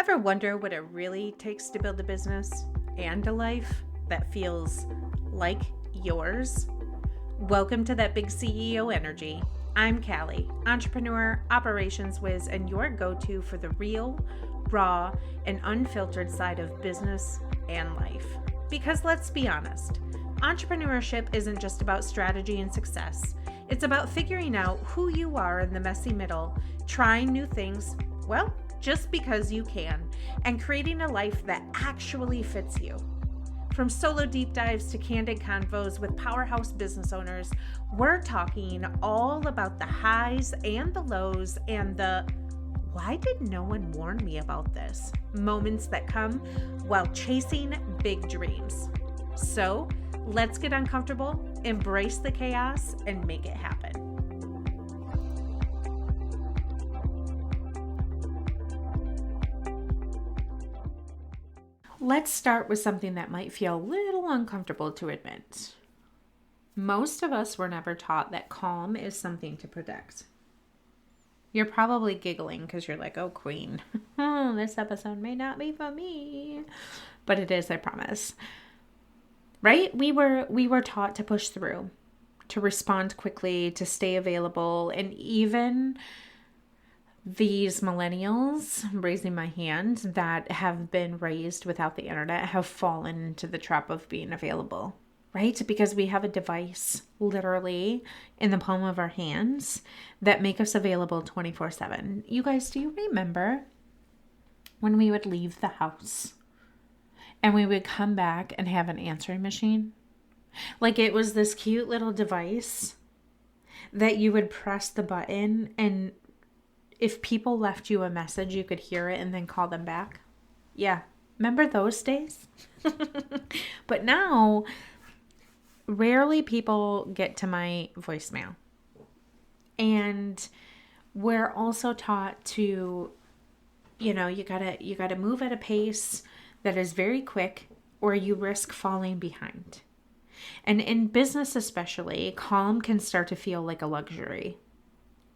Ever wonder what it really takes to build a business and a life that feels like yours? Welcome to That Big CEO Energy. I'm Callie, entrepreneur, operations whiz, and your go-to for the real, raw, and unfiltered side of business and life. Because let's be honest, entrepreneurship isn't just about strategy and success. It's about figuring out who you are in the messy middle, trying new things, just because you can, and creating a life that actually fits you. From solo deep dives to candid convos with powerhouse business owners, we're talking all about the highs and the lows and the "why did no one warn me about this?" moments that come while chasing big dreams. So let's get uncomfortable, embrace the chaos, and make it happen. Let's start with something that might feel a little uncomfortable to admit. Most of us were never taught that calm is something to protect. You're probably giggling because you're like, oh, queen, this episode may not be for me. But it is, I promise. Right? We were taught to push through, to respond quickly, to stay available, and even these millennials, I'm raising my hand, that have been raised without the internet have fallen into the trap of being available, right? Because we have a device literally in the palm of our hands that make us available 24/7. You guys, do you remember when we would leave the house and we would come back and have an answering machine? Like it was this cute little device that you would press the button, and if people left you a message, you could hear it and then call them back. Yeah. Remember those days? But now, rarely people get to my voicemail. And we're also taught to, you gotta move at a pace that is very quick, or you risk falling behind. And in business especially, calm can start to feel like a luxury.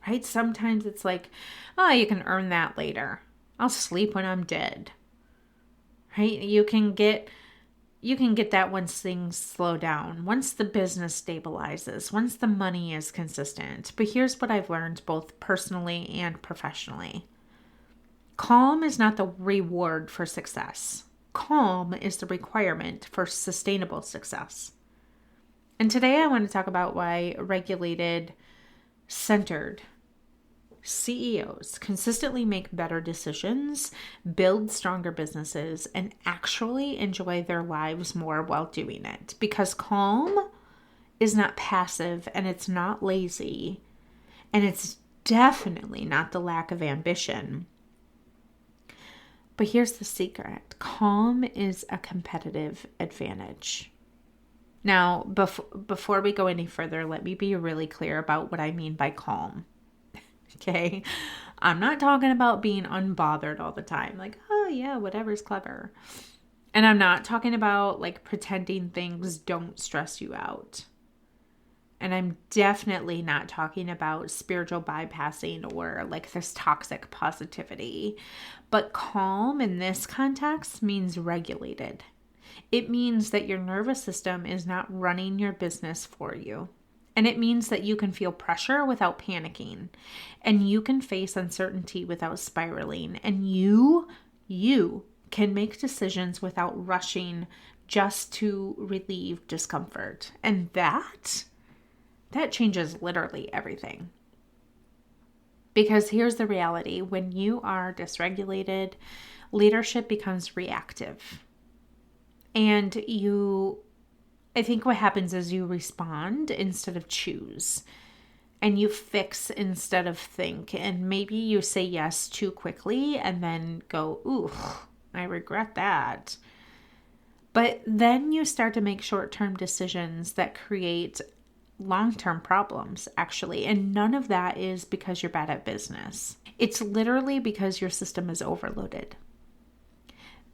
Right? Sometimes it's like, oh, you can earn that later. I'll sleep when I'm dead. Right? You can get that once things slow down, once the business stabilizes, once the money is consistent. But here's what I've learned both personally and professionally. Calm is not the reward for success. Calm is the requirement for sustainable success. And today I want to talk about why regulated, centered CEOs consistently make better decisions, build stronger businesses, and actually enjoy their lives more while doing it. Because calm is not passive, and it's not lazy, and it's definitely not the lack of ambition. But here's the secret. Calm is a competitive advantage. Now, before we go any further, let me be really clear about what I mean by calm. Okay? I'm not talking about being unbothered all the time. Like, oh yeah, whatever's clever. And I'm not talking about like pretending things don't stress you out. And I'm definitely not talking about spiritual bypassing or like this toxic positivity. But calm in this context means regulated. It means that your nervous system is not running your business for you. And it means that you can feel pressure without panicking. And you can face uncertainty without spiraling. And you can make decisions without rushing just to relieve discomfort. And that changes literally everything. Because here's the reality. When you are dysregulated, leadership becomes reactive. And I think what happens is you respond instead of choose. And you fix instead of think. And maybe you say yes too quickly and then go, ooh, I regret that. But then you start to make short-term decisions that create long-term problems, actually. And none of that is because you're bad at business. It's literally because your system is overloaded.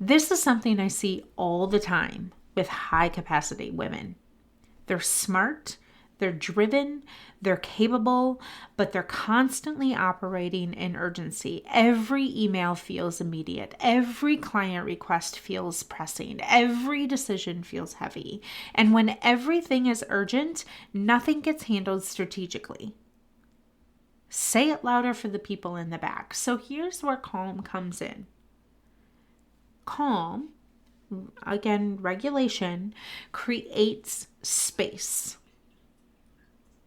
This is something I see all the time with high capacity women. They're smart, They're driven, they're capable, but they're constantly operating in urgency. Every email feels immediate. Every client request feels pressing. Every decision feels heavy. And when everything is urgent, nothing gets handled strategically. Say it louder for the people in the back. So here's where calm comes in. Calm, again, regulation, creates space.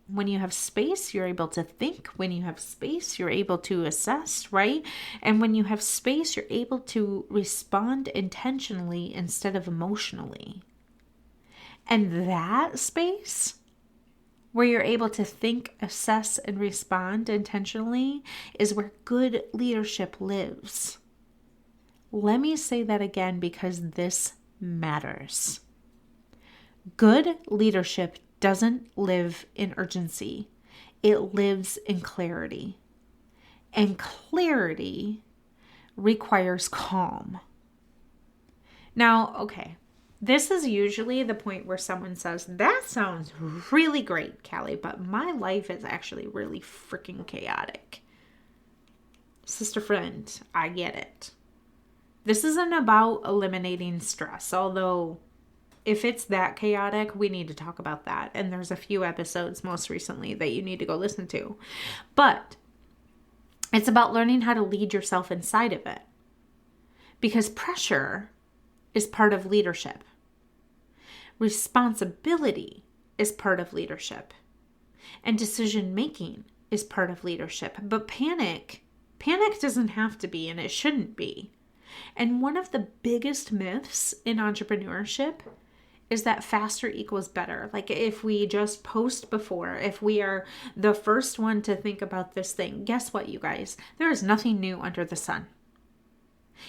When you have space, you're able to think. When you have space, you're able to assess, right? And when you have space, you're able to respond intentionally instead of emotionally. And that space, where you're able to think, assess, and respond intentionally, is where good leadership lives. Let me say that again because this matters. Good leadership doesn't live in urgency. It lives in clarity. And clarity requires calm. Now, okay, this is usually the point where someone says, that sounds really great, Callie, but my life is actually really freaking chaotic. Sister friend, I get it. This isn't about eliminating stress, although if it's that chaotic, we need to talk about that. And there's a few episodes most recently that you need to go listen to. But it's about learning how to lead yourself inside of it. Because pressure is part of leadership. Responsibility is part of leadership. And decision making is part of leadership. But panic doesn't have to be, and it shouldn't be. And one of the biggest myths in entrepreneurship is that faster equals better. Like if we just post before, if we are the first one to think about this thing, guess what, you guys? There is nothing new under the sun.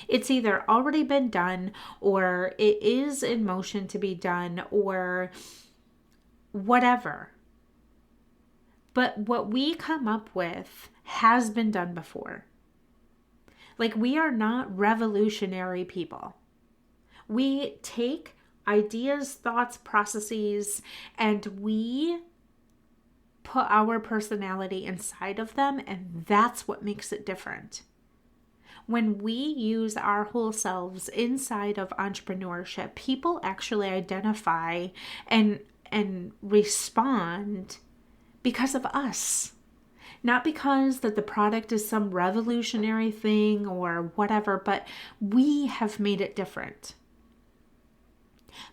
It's either already been done or it is in motion to be done or whatever. But what we come up with has been done before. Like we are not revolutionary people. We take ideas, thoughts, processes, and we put our personality inside of them, and that's what makes it different. When we use our whole selves inside of entrepreneurship, people actually identify and respond because of us. Not because that the product is some revolutionary thing or whatever, but we have made it different.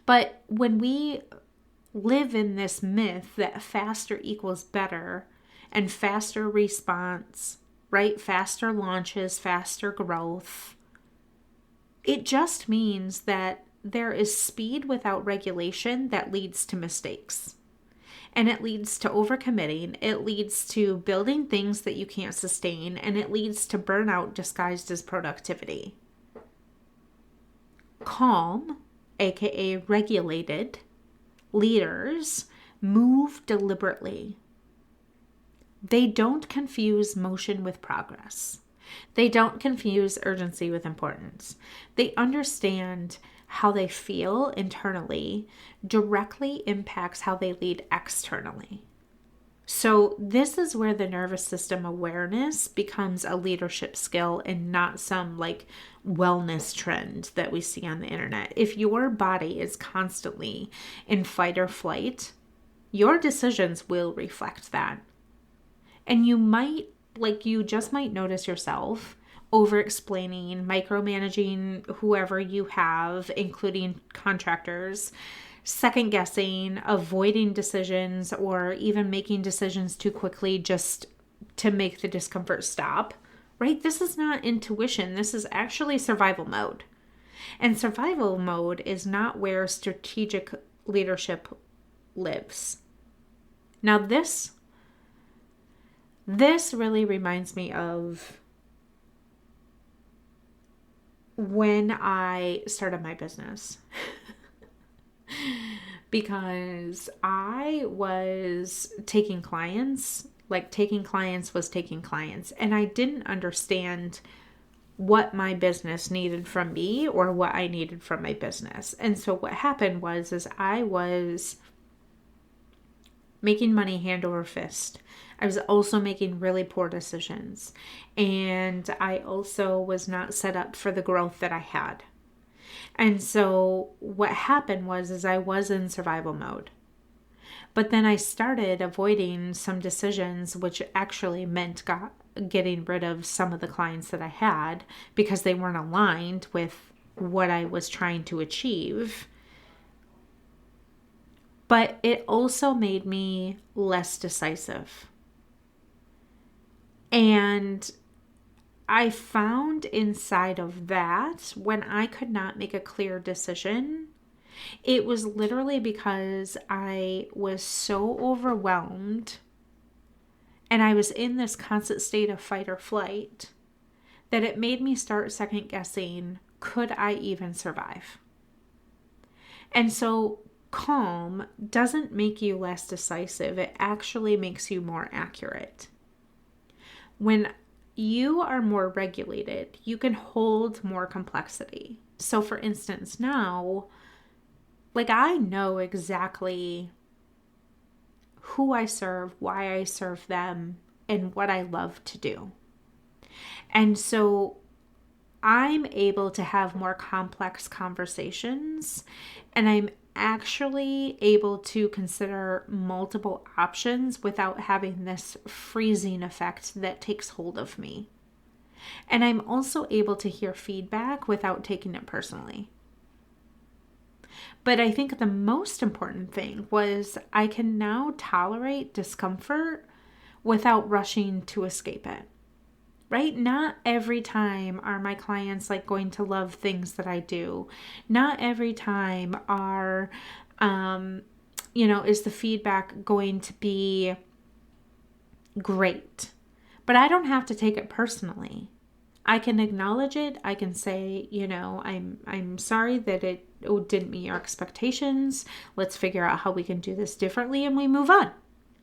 But when we live in this myth that faster equals better and faster response, right? Faster launches, faster growth, it just means that there is speed without regulation that leads to mistakes. And it leads to overcommitting. It leads to building things that you can't sustain. And it leads to burnout disguised as productivity. Calm, aka regulated, leaders move deliberately. They don't confuse motion with progress. They don't confuse urgency with importance. They understand how they feel internally directly impacts how they lead externally. So this is where the nervous system awareness becomes a leadership skill and not some like wellness trend that we see on the internet. If your body is constantly in fight or flight, your decisions will reflect that. And you just might notice yourself over-explaining, micromanaging whoever you have, including contractors, second-guessing, avoiding decisions, or even making decisions too quickly just to make the discomfort stop, right? This is not intuition. This is actually survival mode. And survival mode is not where strategic leadership lives. Now, this really reminds me of when I started my business. Because I was taking clients, and I didn't understand what my business needed from me or what I needed from my business. And so what happened was I was making money hand over fist. I was also making really poor decisions. And I also was not set up for the growth that I had. And so what happened is I was in survival mode. But then I started avoiding some decisions, which actually meant getting rid of some of the clients that I had because they weren't aligned with what I was trying to achieve. But it also made me less decisive. And I found inside of that, when I could not make a clear decision, it was literally because I was so overwhelmed and I was in this constant state of fight or flight that it made me start second guessing, could I even survive? And so calm doesn't make you less decisive. It actually makes you more accurate. When you are more regulated, you can hold more complexity. So for instance, now, like I know exactly who I serve, why I serve them, and what I love to do. And so I'm able to have more complex conversations, and I'm actually able to consider multiple options without having this freezing effect that takes hold of me. And I'm also able to hear feedback without taking it personally. But I think the most important thing was I can now tolerate discomfort without rushing to escape it. Right? Not every time are my clients like going to love things that I do. Not every time are, is the feedback going to be great. But I don't have to take it personally. I can acknowledge it. I can say, I'm sorry that it didn't meet your expectations. Let's figure out how we can do this differently, and we move on.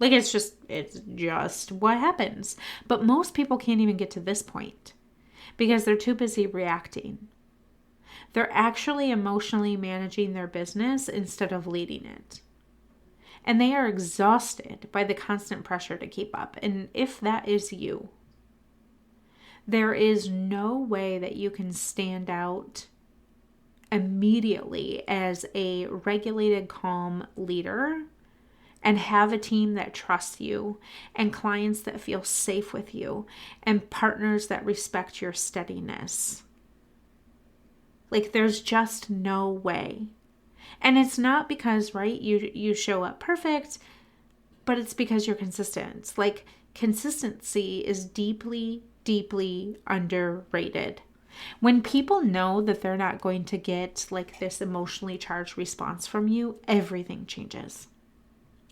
Like, it's just what happens. But most people can't even get to this point because they're too busy reacting. They're actually emotionally managing their business instead of leading it. And they are exhausted by the constant pressure to keep up. And if that is you, there is no way that you can stand out immediately as a regulated, calm leader and have a team that trusts you, and clients that feel safe with you, and partners that respect your steadiness. Like, there's just no way. And it's not because, right, you show up perfect, but it's because you're consistent. Like, consistency is deeply, deeply underrated. When people know that they're not going to get like this emotionally charged response from you, everything changes.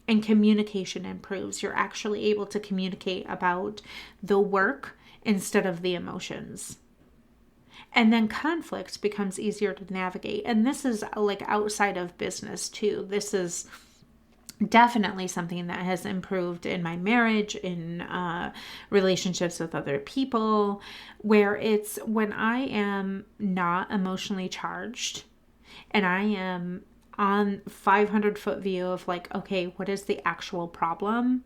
And communication improves. You're actually able to communicate about the work instead of the emotions. And then conflict becomes easier to navigate. And this is like outside of business too. This is definitely something that has improved in my marriage, in relationships with other people, where it's when I am not emotionally charged and I am on 500-foot view of like, okay, what is the actual problem?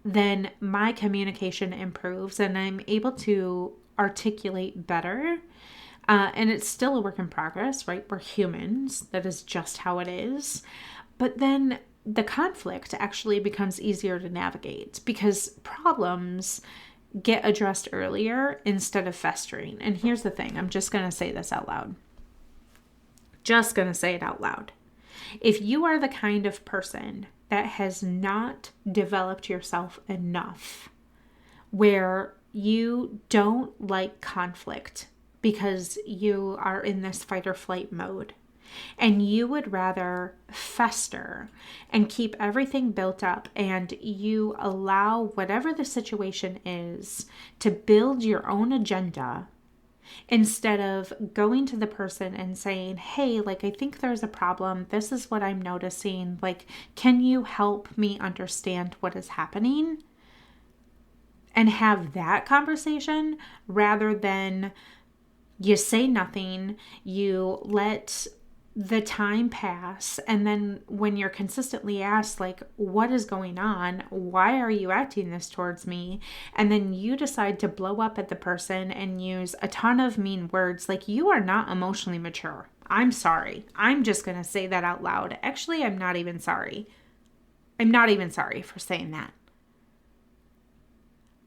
Then my communication improves and I'm able to articulate better. And it's still a work in progress, right? We're humans. That is just how it is. But then the conflict actually becomes easier to navigate because problems get addressed earlier instead of festering. And here's the thing. I'm just going to say this out loud. Just going to say it out loud. If you are the kind of person that has not developed yourself enough, where you don't like conflict because you are in this fight or flight mode, and you would rather fester and keep everything built up, and you allow whatever the situation is to build your own agenda instead of going to the person and saying, hey, like, I think there's a problem. This is what I'm noticing. Like, can you help me understand what is happening? And have that conversation rather than you say nothing, you let the time pass, and then when you're consistently asked, like, what is going on? Why are you acting this towards me? And then you decide to blow up at the person and use a ton of mean words, like, you are not emotionally mature. I'm sorry. I'm just going to say that out loud. Actually, I'm not even sorry. I'm not even sorry for saying that.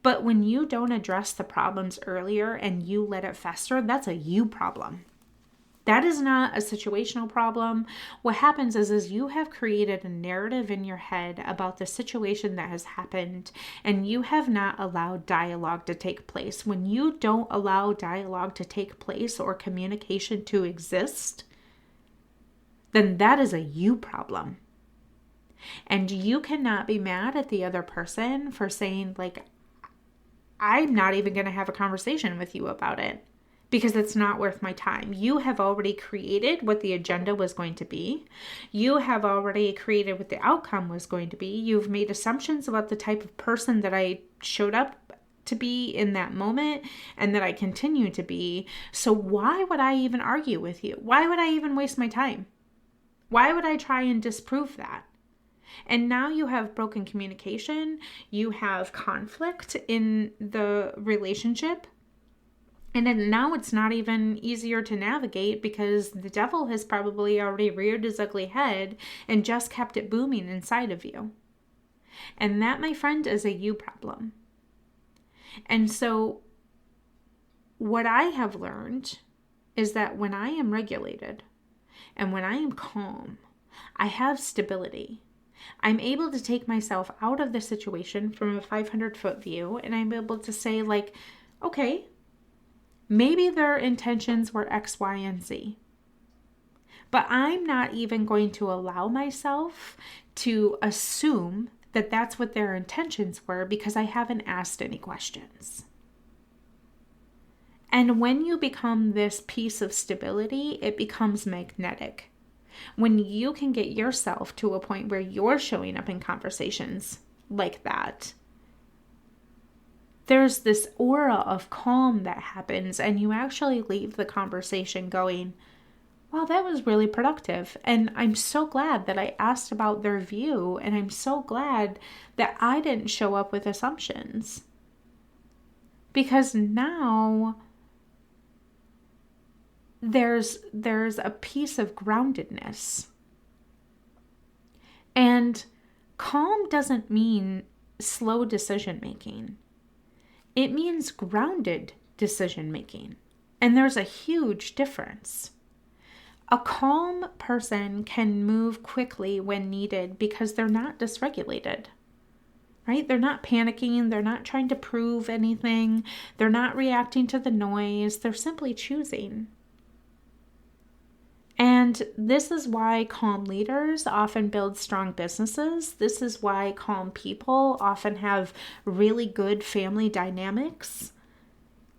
But when you don't address the problems earlier and you let it fester, that's a you problem. That is not a situational problem. What happens is you have created a narrative in your head about the situation that has happened, and you have not allowed dialogue to take place. When you don't allow dialogue to take place or communication to exist, then that is a you problem. And you cannot be mad at the other person for saying, like, I'm not even going to have a conversation with you about it, because it's not worth my time. You have already created what the agenda was going to be. You have already created what the outcome was going to be. You've made assumptions about the type of person that I showed up to be in that moment and that I continue to be. So why would I even argue with you? Why would I even waste my time? Why would I try and disprove that? And now you have broken communication. You have conflict in the relationship. And then now it's not even easier to navigate because the devil has probably already reared his ugly head and just kept it booming inside of you. And that, my friend, is a you problem. And so what I have learned is that when I am regulated and when I am calm, I have stability. I'm able to take myself out of the situation from a 500-foot view, and I'm able to say, like, okay, maybe their intentions were X, Y, and Z. But I'm not even going to allow myself to assume that that's what their intentions were because I haven't asked any questions. And when you become this piece of stability, it becomes magnetic. When you can get yourself to a point where you're showing up in conversations like that, there's this aura of calm that happens, and you actually leave the conversation going, wow, that was really productive. And I'm so glad that I asked about their view, and I'm so glad that I didn't show up with assumptions. Because now there's a piece of groundedness. And calm doesn't mean slow decision making. It means grounded decision making. And there's a huge difference. A calm person can move quickly when needed because they're not dysregulated, right? They're not panicking. They're not trying to prove anything. They're not reacting to the noise. They're simply choosing. And this is why calm leaders often build strong businesses. This is why calm people often have really good family dynamics,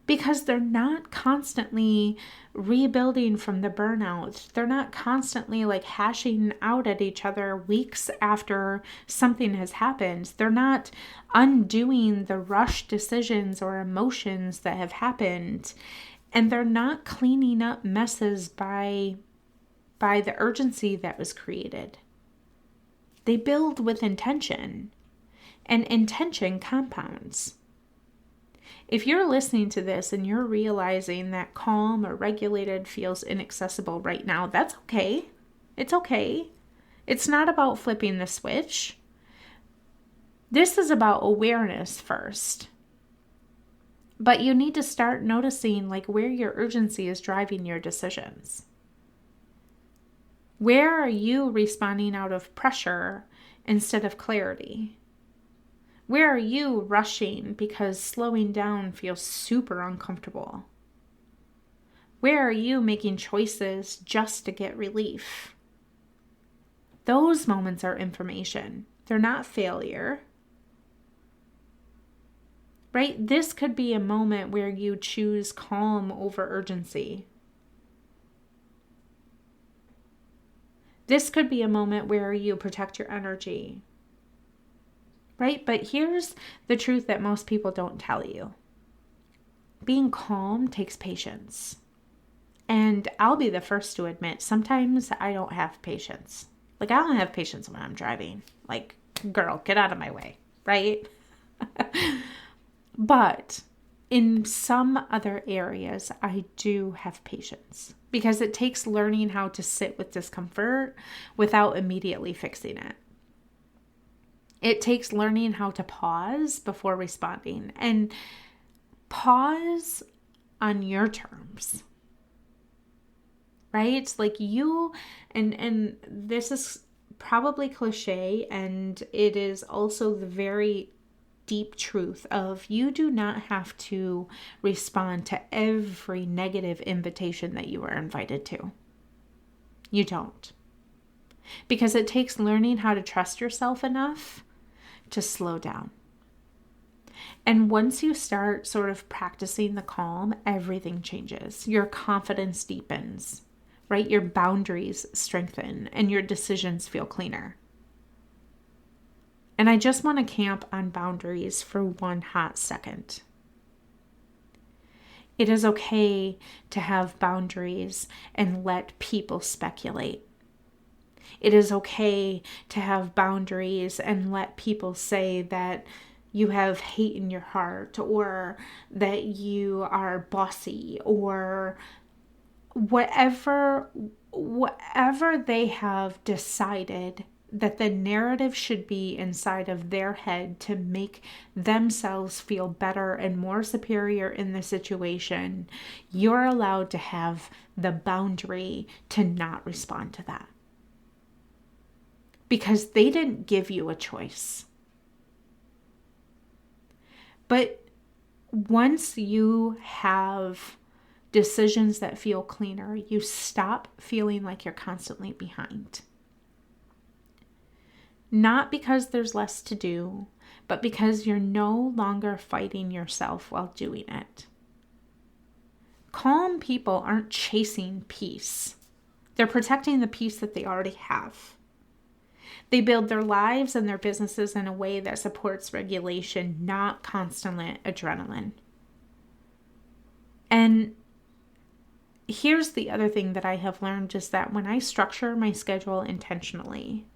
because they're not constantly rebuilding from the burnout. They're not constantly like hashing out at each other weeks after something has happened. They're not undoing the rushed decisions or emotions that have happened. And they're not cleaning up messes by the urgency that was created. They build with intention, and intention compounds. If you're listening to this and you're realizing that calm or regulated feels inaccessible right now, that's okay. It's okay. It's not about flipping the switch. This is about awareness first. But you need to start noticing like where your urgency is driving your decisions. Where are you responding out of pressure instead of clarity? Where are you rushing because slowing down feels super uncomfortable? Where are you making choices just to get relief? Those moments are information. They're not failure. Right? This could be a moment where you choose calm over urgency. This could be a moment where you protect your energy, right? But here's the truth that most people don't tell you. Being calm takes patience. And I'll be the first to admit, sometimes I don't have patience. Like, I don't have patience when I'm driving. Like, girl, get out of my way, right? But in some other areas, I do have patience because it takes learning how to sit with discomfort without immediately fixing it. It takes learning how to pause before responding, and pause on your terms. Right? Like you, and this is probably cliche, and it is also the very deep truth of you do not have to respond to every negative invitation that you are invited to. You don't. Because it takes learning how to trust yourself enough to slow down. And once you start sort of practicing the calm, everything changes. Your confidence deepens. Right? Your boundaries strengthen and your decisions feel cleaner. And I just want to camp on boundaries for one hot second. It is okay to have boundaries and let people speculate. It is okay to have boundaries and let people say that you have hate in your heart, or that you are bossy, or whatever they have decided that the narrative should be inside of their head to make themselves feel better and more superior in the situation, you're allowed to have the boundary to not respond to that. Because they didn't give you a choice. But once you have decisions that feel cleaner, you stop feeling like you're constantly behind. Not because there's less to do, but because you're no longer fighting yourself while doing it. Calm people aren't chasing peace. They're protecting the peace that they already have. They build their lives and their businesses in a way that supports regulation, not constant adrenaline. And here's the other thing that I have learned is that when I structure my schedule intentionally,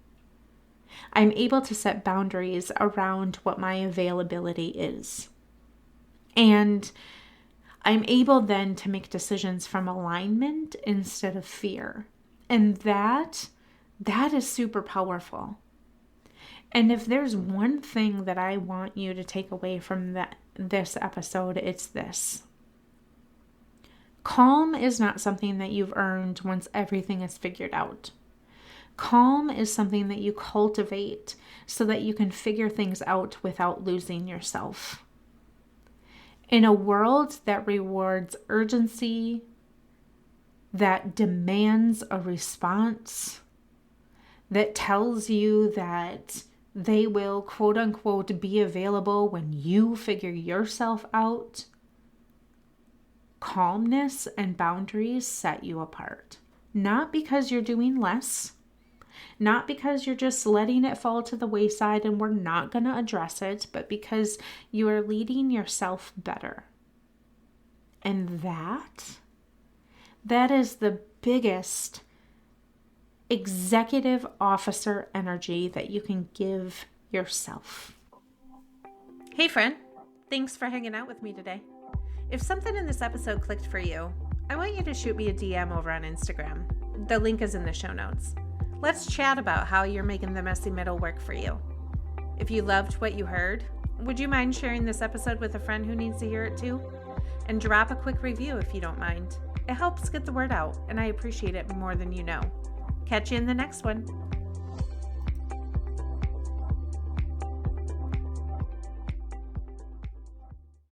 I'm able to set boundaries around what my availability is. And I'm able then to make decisions from alignment instead of fear. And that is super powerful. And if there's one thing that I want you to take away from this episode, it's this. Calm is not something that you've earned once everything is figured out. Calm is something that you cultivate so that you can figure things out without losing yourself. In a world that rewards urgency, that demands a response, that tells you that they will quote unquote be available when you figure yourself out, calmness and boundaries set you apart. Not because you're doing less, not because you're just letting it fall to the wayside and we're not going to address it, but because you are leading yourself better. And that is the biggest executive officer energy that you can give yourself. Hey friend, thanks for hanging out with me today. If something in this episode clicked for you, I want you to shoot me a DM over on Instagram. The link is in the show notes. Let's chat about how you're making the messy middle work for you. If you loved what you heard, would you mind sharing this episode with a friend who needs to hear it too? And drop a quick review if you don't mind. It helps get the word out, and I appreciate it more than you know. Catch you in the next one.